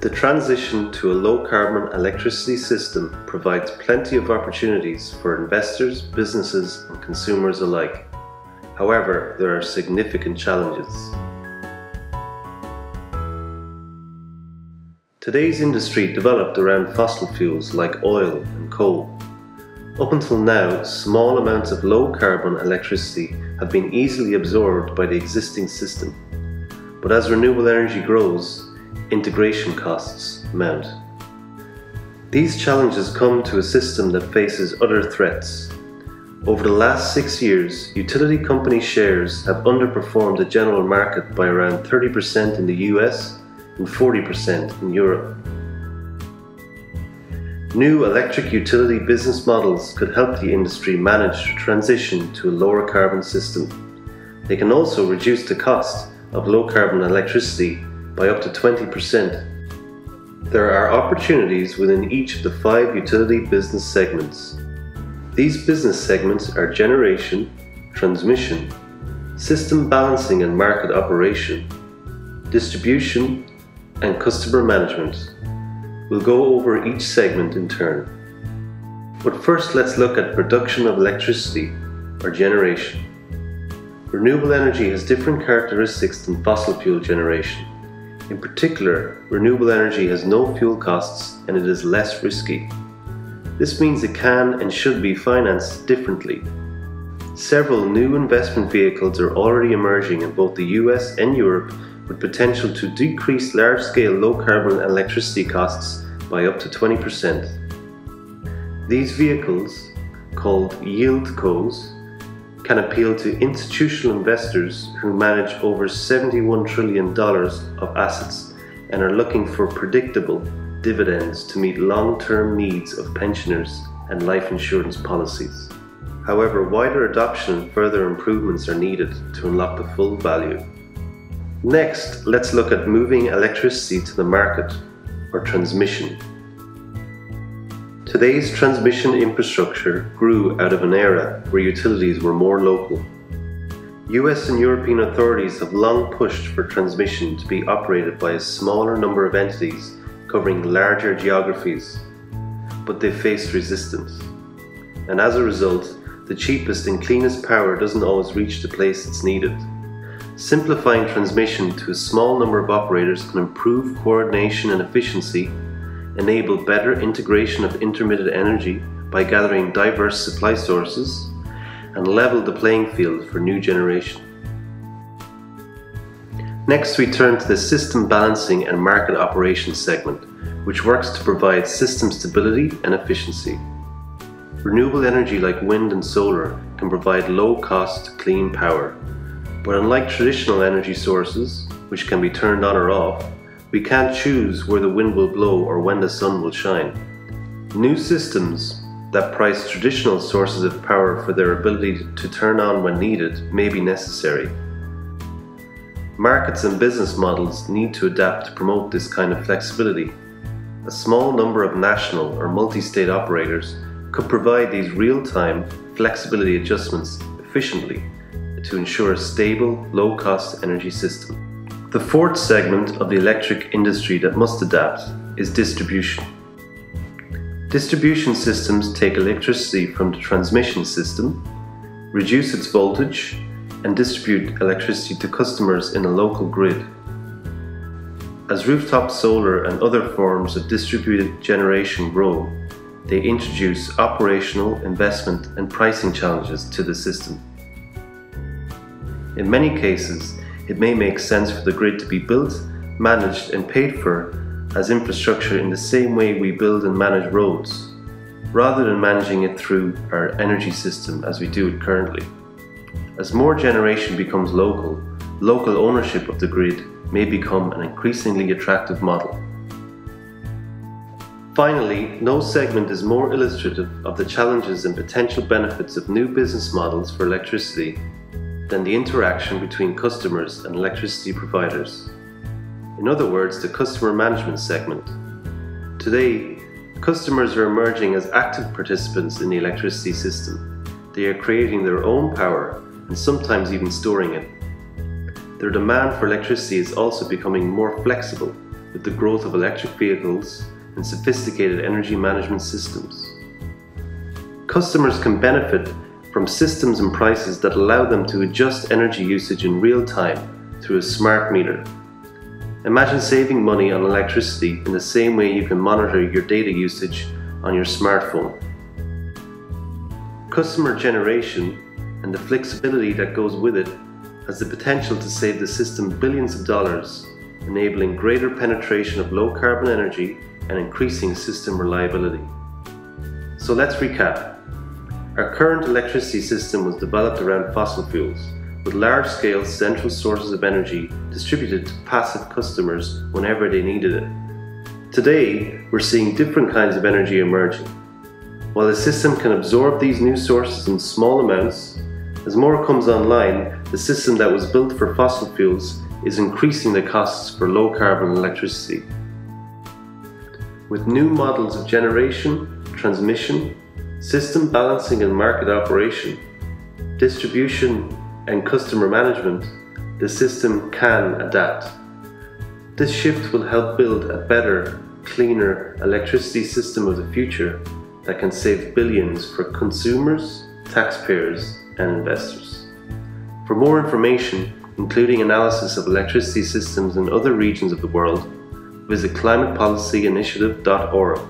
The transition to a low-carbon electricity system provides plenty of opportunities for investors, businesses, and consumers alike. However, there are significant challenges. Today's industry developed around fossil fuels like oil and coal. Up until now, small amounts of low-carbon electricity have been easily absorbed by the existing system. But as renewable energy grows, integration costs mount. These challenges come to a system that faces other threats. Over the last 6 years, utility company shares have underperformed the general market by around 30% in the US and 40% in Europe. New electric utility business models could help the industry manage the transition to a lower carbon system. They can also reduce the cost of low carbon electricity by up to 20%. There are opportunities within each of the 5 utility business segments. These business segments are generation, transmission, system balancing and market operation, distribution, and customer management. We'll go over each segment in turn. But first, let's look at production of electricity, or generation. Renewable energy has different characteristics than fossil fuel generation. In particular, renewable energy has no fuel costs and it is less risky. This means it can and should be financed differently. Several new investment vehicles are already emerging in both the US and Europe with potential to decrease large-scale low-carbon electricity costs by up to 20%. These vehicles, called YieldCos, can appeal to institutional investors who manage over $71 trillion of assets and are looking for predictable dividends to meet long-term needs of pensioners and life insurance policies. However, wider adoption and further improvements are needed to unlock the full value. Next, let's look at moving electricity to the market, or transmission. Today's transmission infrastructure grew out of an era where utilities were more local. US and European authorities have long pushed for transmission to be operated by a smaller number of entities covering larger geographies, but they faced resistance. And as a result, the cheapest and cleanest power doesn't always reach the place it's needed. Simplifying transmission to a small number of operators can improve coordination and efficiency, enable better integration of intermittent energy by gathering diverse supply sources, and level the playing field for new generation. Next, we turn to the system balancing and market operations segment, which works to provide system stability and efficiency. Renewable energy like wind and solar can provide low-cost, clean power. But unlike traditional energy sources, which can be turned on or off, we can't choose where the wind will blow or when the sun will shine. New systems that price traditional sources of power for their ability to turn on when needed may be necessary. Markets and business models need to adapt to promote this kind of flexibility. A small number of national or multi-state operators could provide these real-time flexibility adjustments efficiently to ensure a stable, low-cost energy system. The fourth segment of the electric industry that must adapt is distribution. Distribution systems take electricity from the transmission system, reduce its voltage, and distribute electricity to customers in a local grid. As rooftop solar and other forms of distributed generation grow, they introduce operational, investment, and pricing challenges to the system. In many cases, it may make sense for the grid to be built, managed, and paid for as infrastructure in the same way we build and manage roads, rather than managing it through our energy system as we do it currently. As more generation becomes local, local ownership of the grid may become an increasingly attractive model. Finally, no segment is more illustrative of the challenges and potential benefits of new business models for electricity than the interaction between customers and electricity providers. In other words, the customer management segment. Today, customers are emerging as active participants in the electricity system. They are creating their own power and sometimes even storing it. Their demand for electricity is also becoming more flexible, with with the growth of electric vehicles and sophisticated energy management systems. Customers can benefit from systems and prices that allow them to adjust energy usage in real time through a smart meter. Imagine saving money on electricity in the same way you can monitor your data usage on your smartphone. Customer generation and the flexibility that goes with it has the potential to save the system billions of dollars, enabling greater penetration of low carbon energy and increasing system reliability. So let's recap. Our current electricity system was developed around fossil fuels, with large-scale central sources of energy distributed to passive customers whenever they needed it. Today, we're seeing different kinds of energy emerging. While the system can absorb these new sources in small amounts, as more comes online, the system that was built for fossil fuels is increasing the costs for low-carbon electricity. With new models of generation, transmission, system balancing and market operation, distribution and customer management, the system can adapt. This shift will help build a better, cleaner electricity system of the future that can save billions for consumers, taxpayers, and investors. For more information, including analysis of electricity systems in other regions of the world, visit climatepolicyinitiative.org.